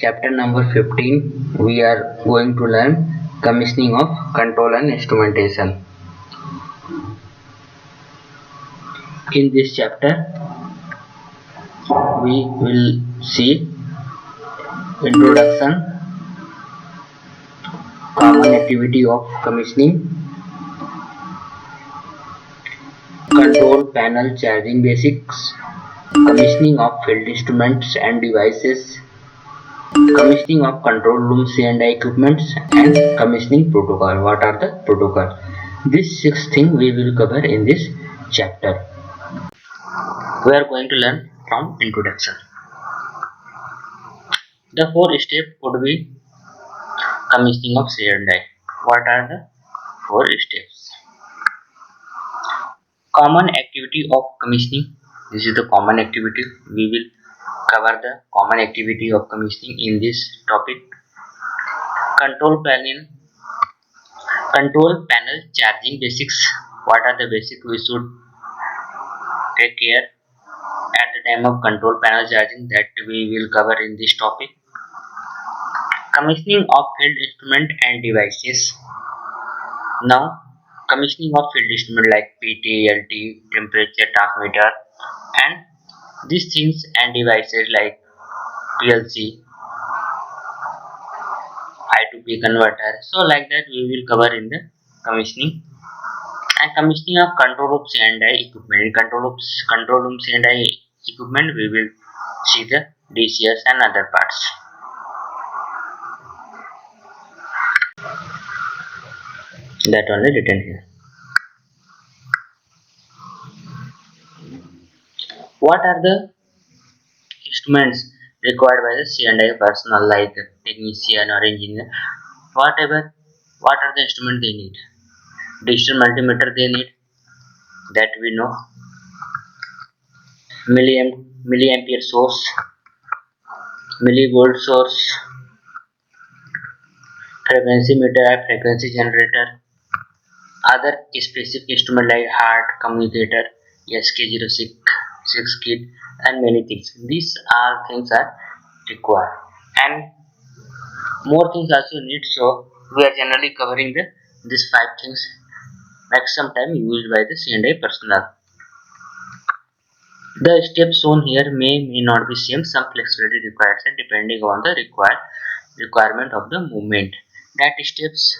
Chapter number 15, we are going to learn commissioning of control and instrumentation. In this chapter, we will see introduction, common activity of commissioning, control panel charging basics, commissioning of field instruments and devices, commissioning of control room C&I equipments, and commissioning protocol. What are the protocol? These 6 things we will cover in this chapter. We are going to learn from introduction. The 4 steps would be commissioning of C&I. What are the 4 steps? Common activity of commissioning. This is the common activity. We will cover the common activity of commissioning in this topic. Control panel charging basics. What are the basics we should take care at the time of control panel charging, that we will cover in this topic. Commissioning of field instrument and devices. Now, commissioning of field instrument like PT, LT, temperature transmitter, and these things and devices like PLC, I2P converter. So like that we will cover in the commissioning. And commissioning of control room C&I equipment. In control room C&I equipment, we will see the DCS and other parts. That only written here. What are the instruments required by the C&I personnel, like technician or engineer? What are the instruments they need? Digital multimeter they need, that we know. Milliampere source, millivolt source, frequency meter, frequency generator, other specific instrument like heart, communicator, SK06 kit, and many things. These all things are required, and more things also need. So we are generally covering these 5 things maximum time used by the C&I personnel. The steps shown here may not be same. Some flexibility required depending on the requirement of the movement. That steps.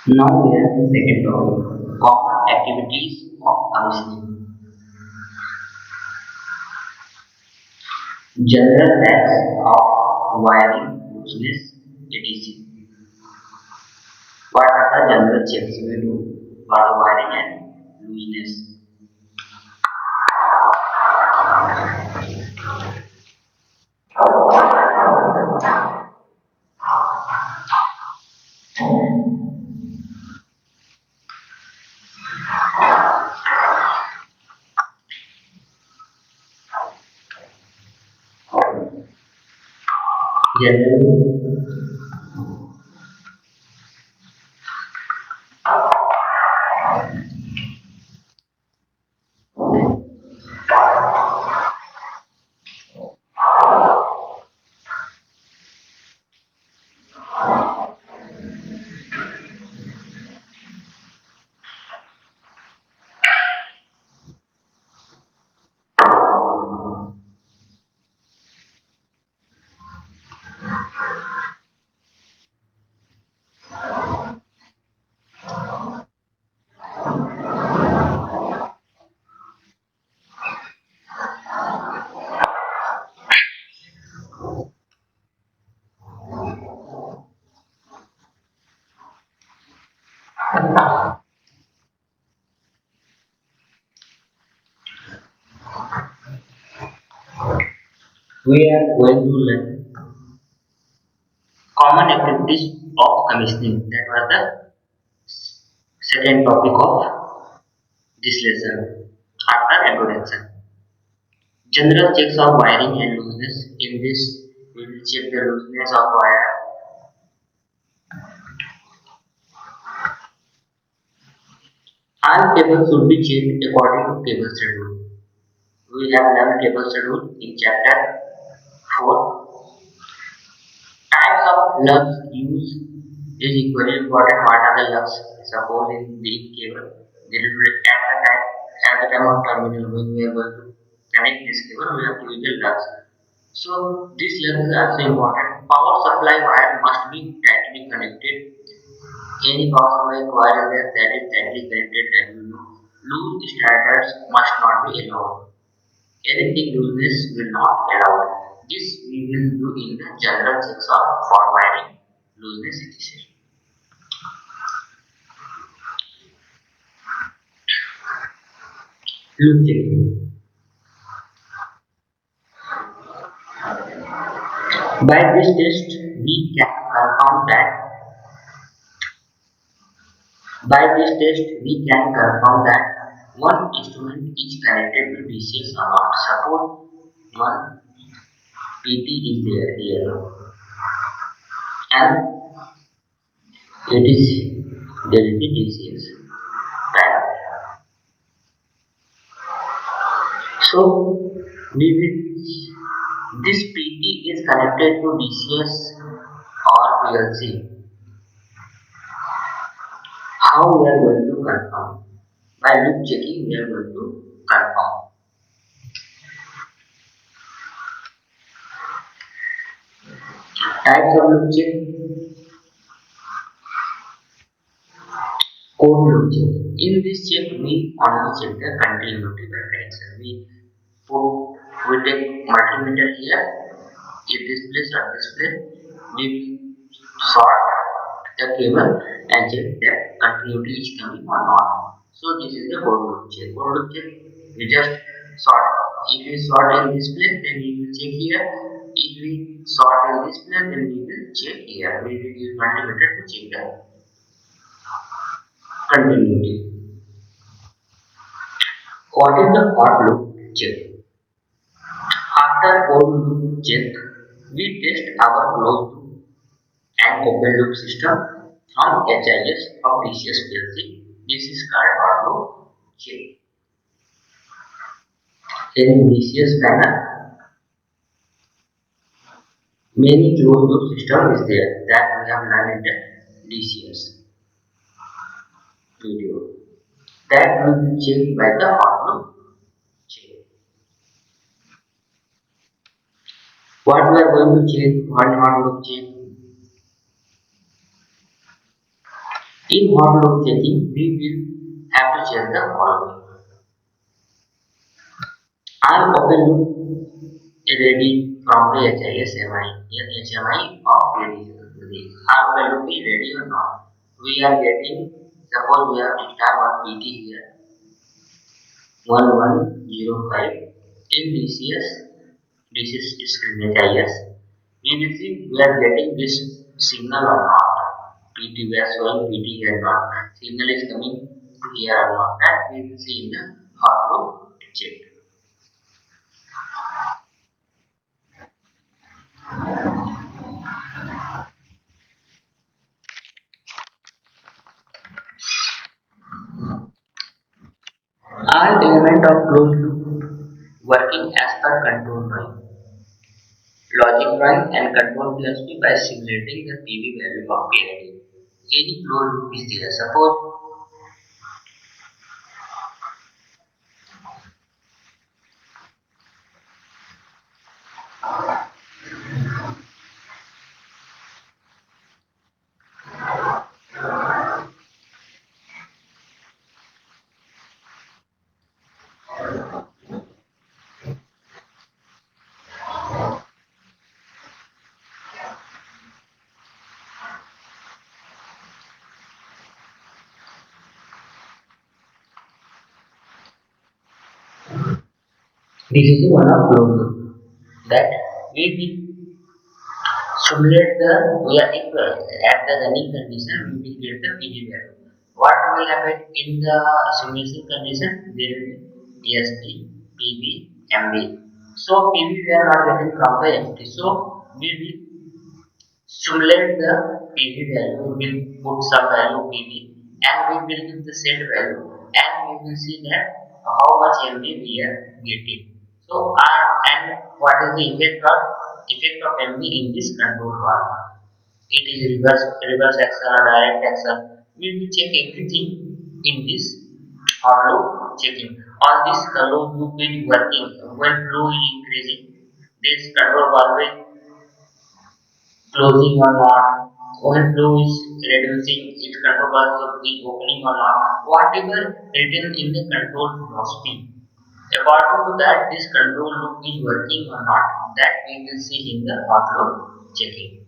Now we are in the second topic, common activities of commissioning. General acts of wiring, looseness, etc. What are the general checks we do for the wiring and looseness? Generally, we are going to learn common activities of commissioning. That was the second topic of this lesson after introduction. General checks of wiring and looseness. In this, we will check the looseness of wire, All cables should be checked according to cable schedule. We have learned cable schedule in chapter 4. Types of lugs used is equally important. What are the lugs? Suppose in the cable, there is at the time of terminal when we are going to connect this cable, we have to use the lugs. So this lug is also important. Power supply wire must be tightly connected. Any power supply coil that is tightly connected, that you know. Loose standards must not be allowed. Anything looseness will not allowed. This we will do in the general checks of for wiring looseness etc. Loop checking. By this test, we can confirm that one instrument is connected to DCS or not. Suppose one PT is there here and it is there is a DCS panel. So we will this PT is connected to DCS or PLC. How we are going to confirm? By loop checking, we are going to confirm. Types of loop check. Code loop check. In this check, we only check the continuity by connection. We take multimeter here. If this place or this place, we sort the cable and check that continuity is coming or not. So this is the code loop check. Code loop check, we just sort. If we sort in this place, then we will check here. If we sort in this place, then we will check here. We will use multimeter to check the continuity. What is the hot loop check? After cold loop check, we test our closed loop and open loop system from HIS of DCS PLC. This is called hot loop check. In DCS panel, many closed loop system is there that we have learned in the DCS video. That will be checked by the hot loop check. What we are going to check on hot loop check? In hot loop checking, we will have to check the following. Are open loop ready from the HMI of PDC? Are open loop ready or not? We are getting, suppose we have installed one PT here, 1105 in DCS, this is screen HIS. We will see we are getting this signal or not. PT, we are showing PT here or not. Signal is coming here or not. That we will see in the hot loop check. All elements of closed loop working as per control drawing. Logic drawing and control philosophy by simulating the PV value of PID. Any closed loop is there. Suppose this is one of closed loop that we will simulate the at the running condition we will get the PV value. What will happen in the simulation condition? There will be ESP, PV, MV. So PV we are not getting from the MT. So we will simulate the PV value. We will put some value PV and we will give the set value and we will see that how much MV we are getting. So and what is the effect of MV in this control valve? It is reverse action or direct action. We will check everything in this hot loop checking. All this loop will be working when flow is increasing. This control valve is closing or not. When flow is reducing, its control valve will be opening or not. Whatever written in the control philosophy. According to that, this control loop is working or not. That we will see in the hot loop checking.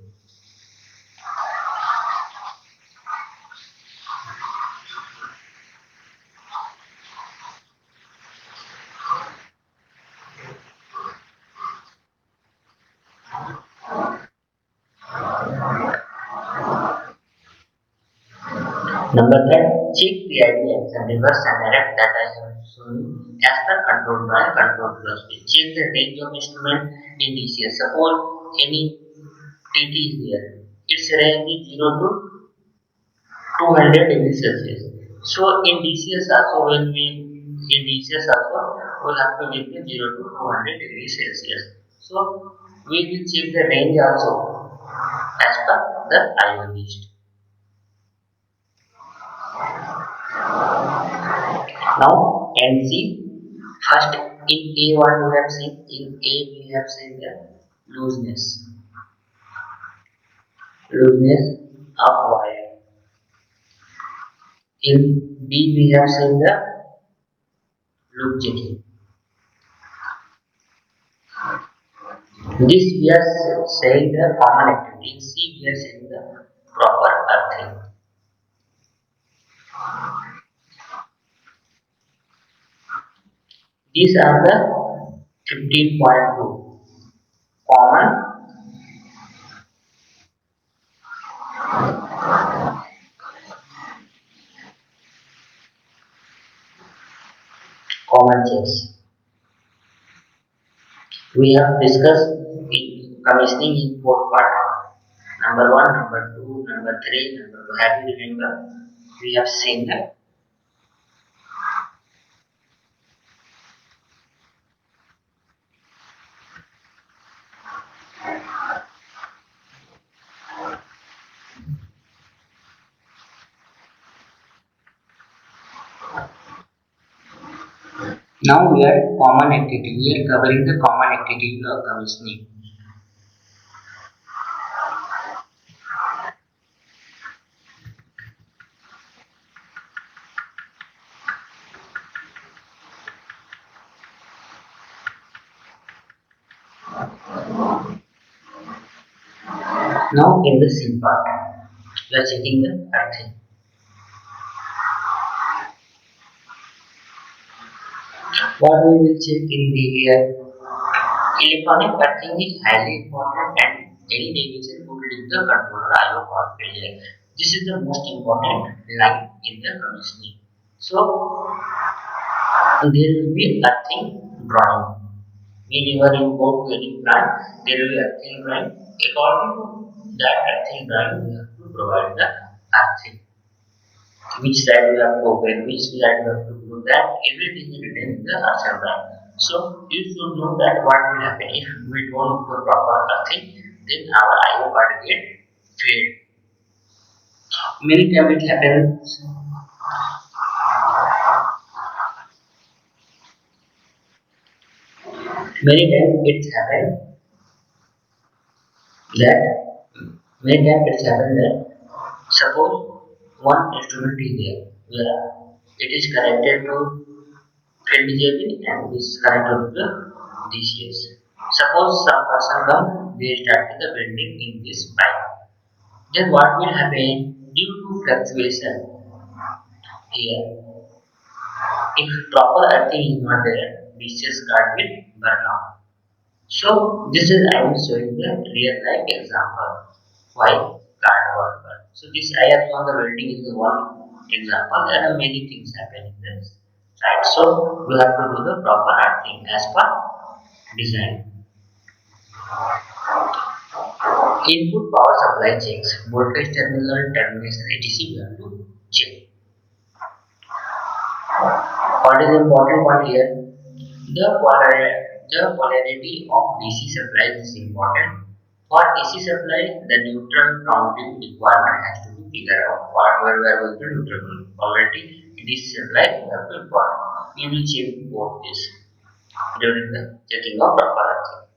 Number 10, check PID action reverse and direct that I have shown you as per control by control philosophy. Check the range of instrument in DCS. Suppose any TT is there. Its range is 0 to 200 degrees Celsius. So in DCS also we have to give the 0 to 200 degrees Celsius. So we will check the range also as per the IO list. Now and see first in A what we have seen, in A we have seen the looseness of wire. In B we have seen the loop checking. This we are saying the common activity. In C we are saying the proper earthing. These are the 15.2 common checks. We have discussed in commissioning in 4 parts. Number 1, number 2, number 3, number 4. Have you remember? We have seen that. Now we are common activity. We are covering the common activity of commissioning. Now in the C part, we are checking the earthing. What we will check in the here, electronic earthing is highly important and any deviation could lead the controller IO power failure. This is the most important line in the commissioning. So there will be earthing drawing. Whenever you go to any plant, there will be earthing drawing. According to that earthing drawing, we have to provide the earthing. Which side we have to open, which side we have to do that, everything is written in the earthing drawing. So you should know that what will happen if we don't do proper earthing, then our IO card get failed. Many times it happens. Many times it's happened that suppose one instrument is there where it is connected to field JB and is connected to the DCS. Suppose some person come, they start the welding in this pipe. Then what will happen due to fluctuation here? If proper earthing is not there, DCS card will burn out. So this is I am showing the real life example why card won't burn. So this I have shown the welding is the one example. There are many things happen in this. Right. So we have to do the proper earthing as per design. Input power supply checks, voltage terminal, termination, etc. we have to check. What is the important point here? The polarity of DC supplies is important. For AC supply, the neutral grounding requirement has to be figured out. Where we are going to neutral polarity in DC supply, we have to import. We will check both this during the checking of proper.